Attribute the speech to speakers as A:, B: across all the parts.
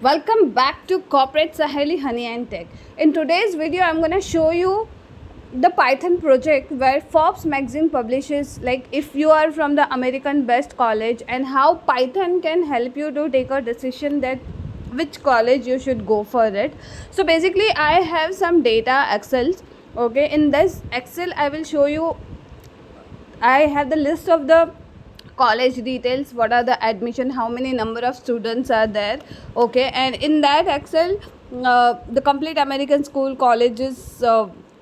A: Welcome back to Corporate Saheli Honey and Tech. In today's video, I'm going to show you the Python project where Forbes magazine publishes, like, if you are from the American best college and how Python can help you to take a decision that which college you should go for it. So basically I have some data Excels. Okay, in this Excel I will show you, I have the list of the college details, what are the admission, how many number of students are there. Okay, and in that Excel, the complete American school colleges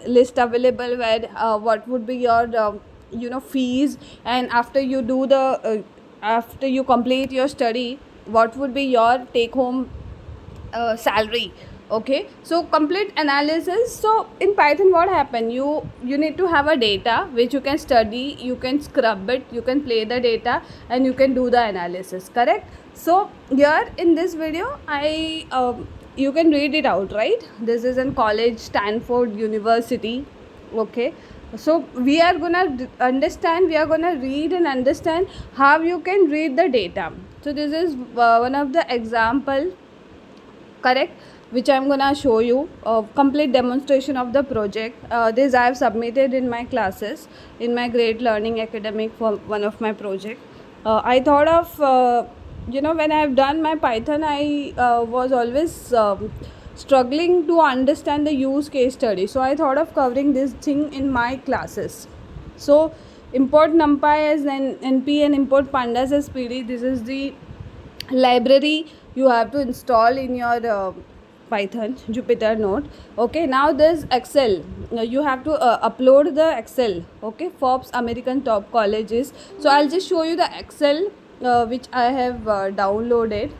A: list available, where what would be your fees, and after you do the after you complete your study, what would be your take home salary. Okay, so complete analysis. So in Python what happen, you need to have a data which you can study, you can scrub it, you can play the data, and you can do the analysis, correct? So here in this video you can read it out, right? This is in college, Stanford University. Okay, so we are gonna understand, we are gonna read and understand how you can read the data. So this is one of the example, correct, which I'm gonna show you a complete demonstration of the project. This I have submitted in my classes in my Great Learning Academic for one of my project. I thought of when I have done my Python, I was always struggling to understand the use case study, so I thought of covering this thing in my classes. So import numpy as np and import pandas as pd. This is the library you have to install in your Python Jupyter Note. Okay, now this Excel, you have to upload the Excel. Okay, Forbes American top colleges. So I'll just show you the Excel which I have downloaded.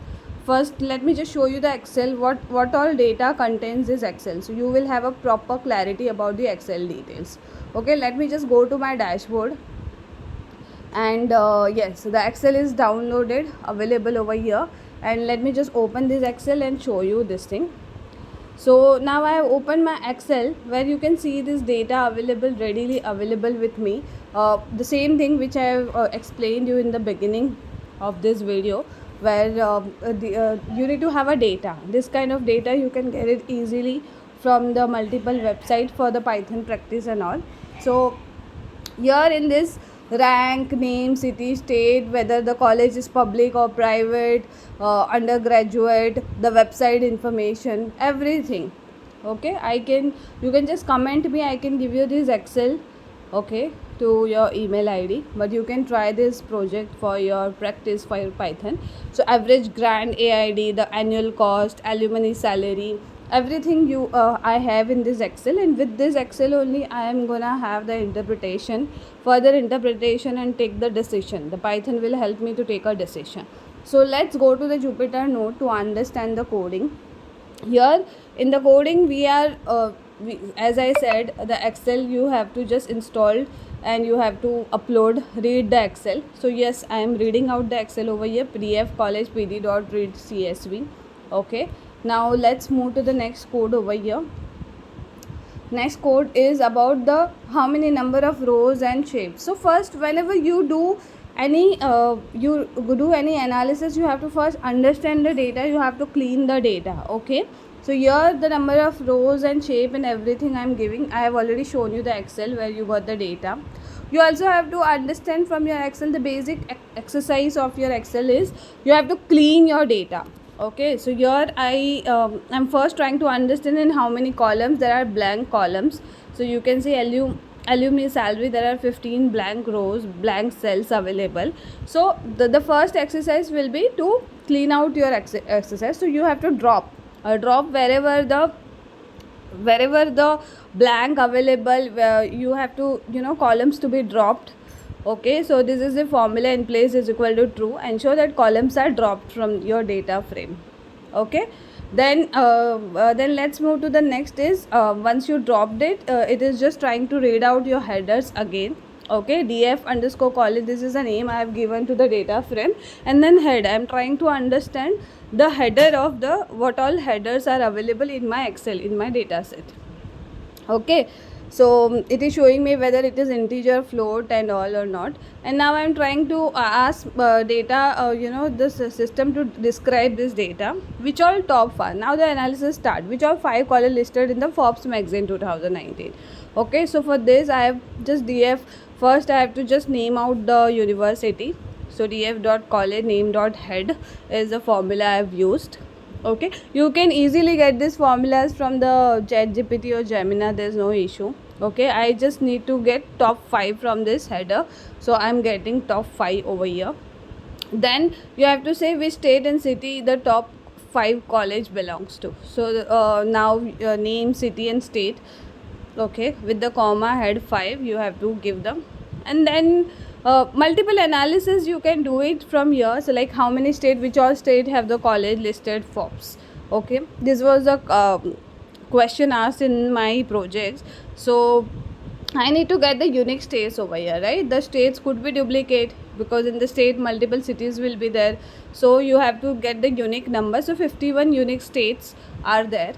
A: First let me just show you the Excel, what all data contains this Excel, so you will have a proper clarity about the Excel details. Okay, let me just go to my dashboard, and yes, the Excel is downloaded, available over here. And let me just open this Excel and show you this thing. So now I have opened my Excel, where you can see this data available, readily available with me. The same thing which I have explained you in the beginning of this video, where you need to have a data. This kind of data you can get it easily from the multiple website for the Python practice and all. So here in this, rank, name, city, state, whether the college is public or private, undergraduate, the website information, everything. Okay, you can just comment me, I can give you this Excel, okay, to your email ID, but you can try this project for your practice for your Python. So average grant, AID, the annual cost, alumni salary, everything I have in this Excel. And with this Excel only I am gonna have the interpretation, further interpretation, and take the decision. The Python will help me to take a decision. So let's go to the Jupyter Note to understand the coding. Here in the coding we are as I said, the Excel you have to just install and you have to upload, read the Excel. So yes, I am reading out the Excel over here, pdf college pd.read csv. Okay, now let's move to the next code over here. Next code is about the how many number of rows and shapes. So first, whenever you do any analysis, you have to first understand the data, you have to clean the data. Okay, so here the number of rows and shape and everything I am giving, I have already shown you the Excel where you got the data. You also have to understand from your Excel, the basic exercise of your Excel is you have to clean your data. Okay, so here I am first trying to understand in how many columns there are blank columns. So you can see alumni salary, there are 15 blank rows, blank cells available. So the first exercise will be to clean out your exercise. So you have to drop wherever the blank available, you have to columns to be dropped. Okay, so this is the formula in place is equal to true. Ensure that columns are dropped from your data frame. Okay, then let's move to the next is, once you dropped it, it is just trying to read out your headers again. Okay, df underscore college, this is the name I have given to the data frame. And then head, I am trying to understand the header of the what all headers are available in my Excel, in my data set. Okay, So it is showing me whether it is integer, float and all or not. And now I'm trying to ask data, this system to describe this data, which all top 5. Now the analysis start, which all 5 colleges listed in the Forbes magazine 2019. Okay, so for this I have just df, first I have to just name out the university. So df.collegename.head is the formula I have used. Okay, you can easily get these formulas from the ChatGPT or Gemini, there's no issue. Okay, I just need to get top 5 from this header, so I'm getting top 5 over here. Then you have to say which state and city the top 5 college belongs to. So now name, city and state. Okay, with the comma head 5 you have to give them. And then multiple analysis you can do it from here. So like how many state, which all state have the college listed Forbes. Okay, this was a question asked in my projects. So I need to get the unique states over here, right? The states could be duplicate because in the state multiple cities will be there, so you have to get the unique number. So 51 unique states are there.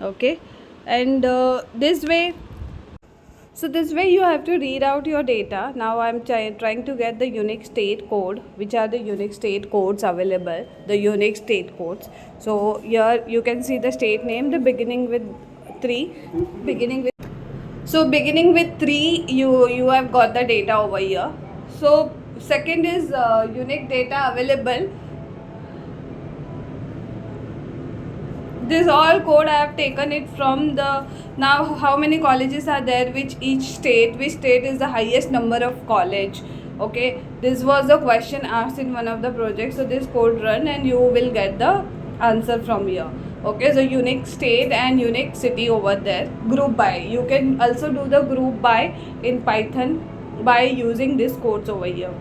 A: Okay, and this way you have to read out your data. Now I'm trying to get the unique state code, which are the unique state codes available, the unique state codes. So here you can see the state name, the beginning with 3, beginning with 3, you have got the data over here. So second is unique data available. This all code I have taken it from the, now how many colleges are there, which state is the highest number of college. Okay, this was a question asked in one of the projects. So this code run and you will get the answer from here. Okay, so unique state and unique city over there. Group by, you can also do the group by in Python by using these codes over here.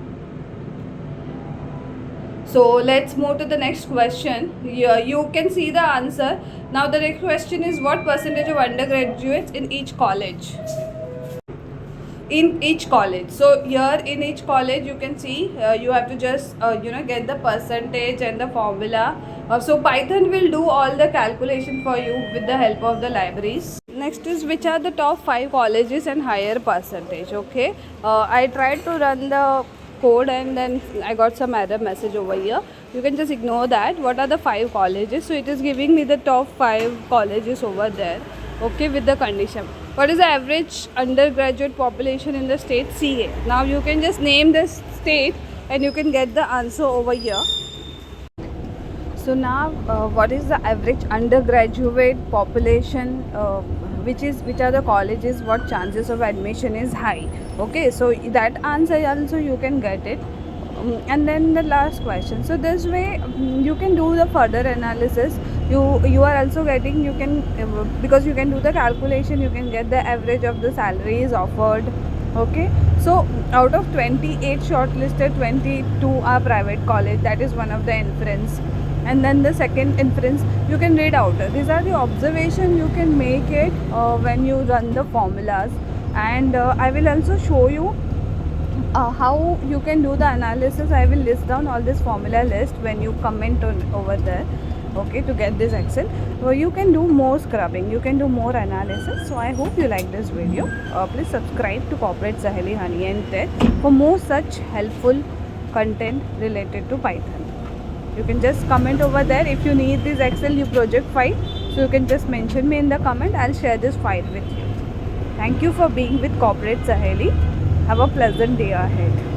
A: So let's move to the next question. Here you can see the answer. Now the next question is, what percentage of undergraduates in each college? In each college. So here in each college you can see you have to just get the percentage and the formula. So Python will do all the calculation for you with the help of the libraries. Next is, which are the top 5 colleges and higher percentage. Okay, I tried to run the code and then I got some error message over here. You can just ignore that. What are the 5 colleges? So it is giving me the top 5 colleges over there. Okay, with the condition. What is the average undergraduate population in the state CA? Now you can just name the state and you can get the answer over here. So now what is the average undergraduate population, which are the colleges, what chances of admission is high. Okay, so that answer also you can get it. And then the last question. So this way you can do the further analysis. You are also getting, you can because you can do the calculation, you can get the average of the salaries offered. Okay, so out of 28 shortlisted, 22 are private college. That is one of the inference. And then the second inference you can read out. These are the observation you can make it when you run the formulas. And I will also show you how you can do the analysis. I will list down all this formula list when you comment on over there. Okay, to get this Excel. So you can do more scrubbing, you can do more analysis. So I hope you like this video. Please subscribe to Corporate Saheli Honey and Tech for more such helpful content related to Python. You can just comment over there. If you need this Excel you project file, so you can just mention me in the comment. I'll share this file with you. Thank you for being with Corporate Saheli. Have a pleasant day ahead.